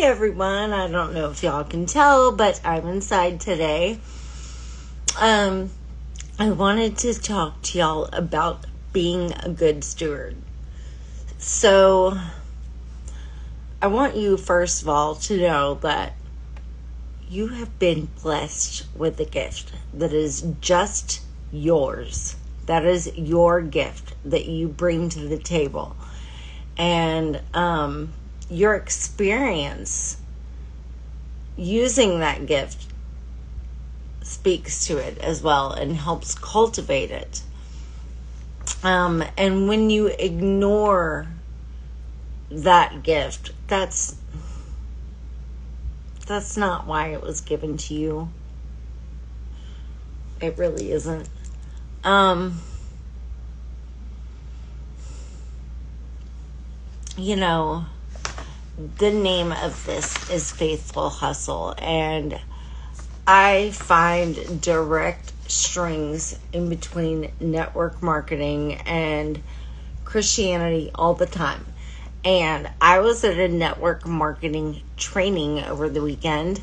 everyone. I don't know if y'all can tell, but I'm inside today. I wanted to talk to y'all about being a good steward. So, I want you, first of all, to know that you have been blessed with a gift that is just yours. That is your gift that you bring to the table. And your experience using that gift speaks to it as well and helps cultivate it. And when you ignore that gift, that's not why it was given to you. It really isn't. You know, the name of this is Faithful Hustle, and I find direct strings in between network marketing and Christianity all the time. And I was at a network marketing training over the weekend,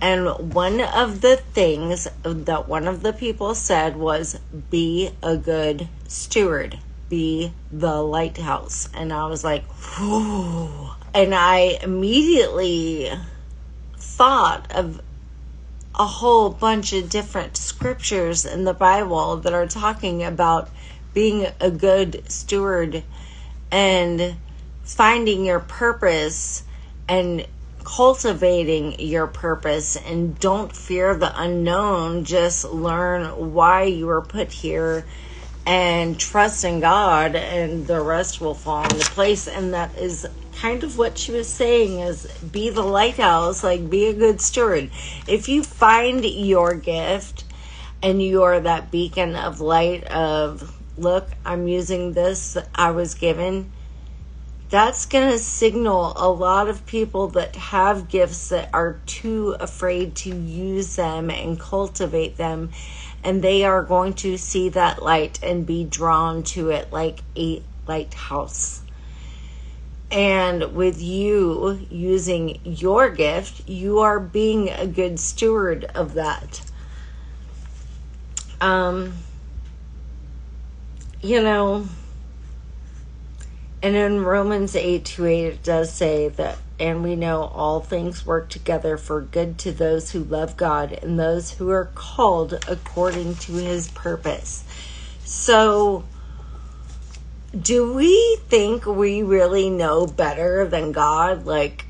and one of the things that one of the people said was, be a good steward, be the lighthouse. And I was like, whew. And I immediately thought of a whole bunch of different scriptures in the Bible that are talking about being a good steward and finding your purpose and cultivating your purpose. And don't fear the unknown. Just learn why you were put here and trust in God, and the rest will fall into place. And that is kind of what she was saying, is be the lighthouse, like be a good steward. If you find your gift and you are that beacon of light of, look, I'm using this that I was given, that's going to signal a lot of people that have gifts that are too afraid to use them and cultivate them. And they are going to see that light and be drawn to it like a lighthouse. And with you using your gift, you are being a good steward of that. You know, and in Romans 8:28, it does say that, and we know all things work together for good to those who love God and those who are called according to his purpose. So, do we think we really know better than God? Like,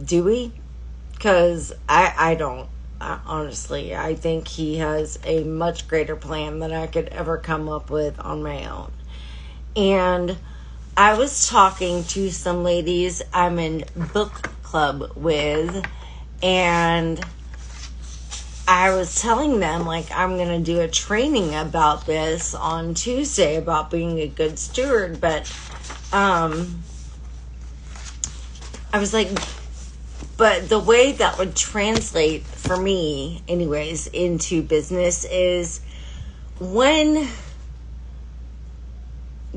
do we? Because I don't. Honestly, I think he has a much greater plan than I could ever come up with on my own. And I was talking to some ladies I'm in book club with, and I was telling them, like, I'm going to do a training about this on Tuesday about being a good steward. But I was like, but the way that would translate for me, anyways, into business is when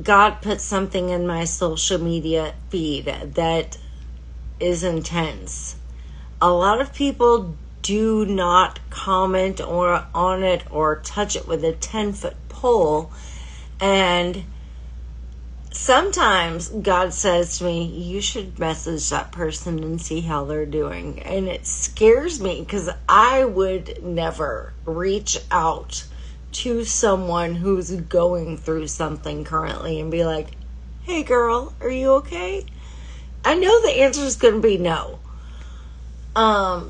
God put something in my social media feed that is intense. A lot of people do not comment on it or touch it with a 10-foot pole. And sometimes God says to me, you should message that person and see how they're doing. And it scares me because I would never reach out to someone who's going through something currently and be like, hey girl, are you okay? I know the answer is going to be no.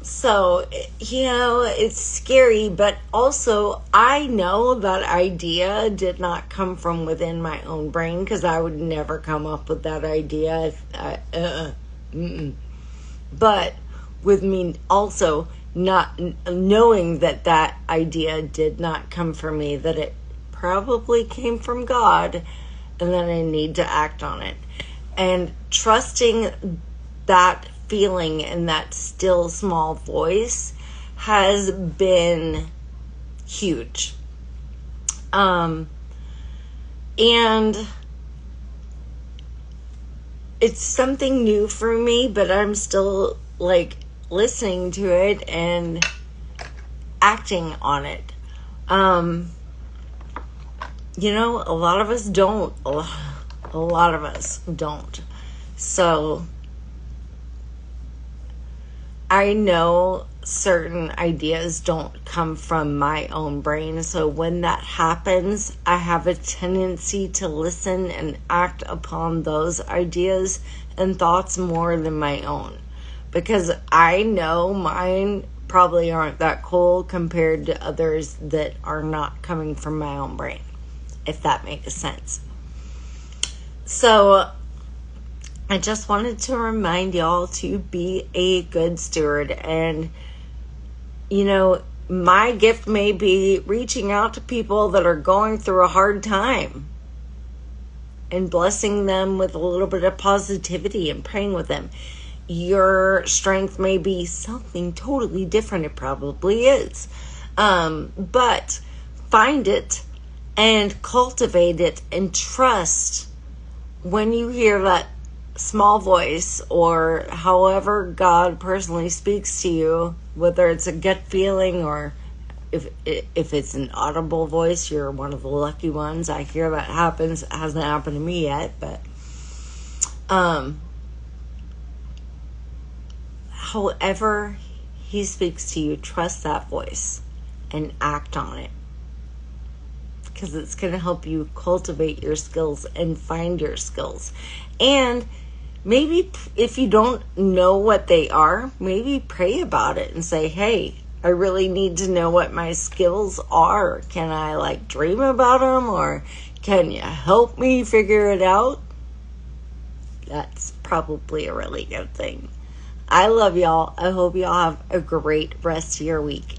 So, you know, it's scary, but also I know that idea did not come from within my own brain, because I would never come up with that idea. But with me also not knowing that that idea did not come from me, that it probably came from God, and that I need to act on it. And trusting that feeling and that still small voice has been huge. And it's something new for me, but I'm still like listening to it and acting on it. You know, a lot of us don't. A lot of us don't. So I know certain ideas don't come from my own brain. So when that happens, I have a tendency to listen and act upon those ideas and thoughts more than my own. Because I know mine probably aren't that cool compared to others that are not coming from my own brain, if that makes sense. So I just wanted to remind y'all to be a good steward. And, you know, my gift may be reaching out to people that are going through a hard time and blessing them with a little bit of positivity and praying with them. Your strength may be something totally different. It probably is. But find it and cultivate it and trust when you hear that small voice, or however God personally speaks to you, whether it's a gut feeling or if it's an audible voice, you're one of the lucky ones. I hear that happens. It hasn't happened to me yet, but however he speaks to you, trust that voice and act on it, because it's going to help you cultivate your skills and find your skills. And maybe if you don't know what they are, maybe pray about it and say, hey, I really need to know what my skills are. Can I like dream about them, or can you help me figure it out? That's probably a really good thing. I love y'all. I hope y'all have a great rest of your week.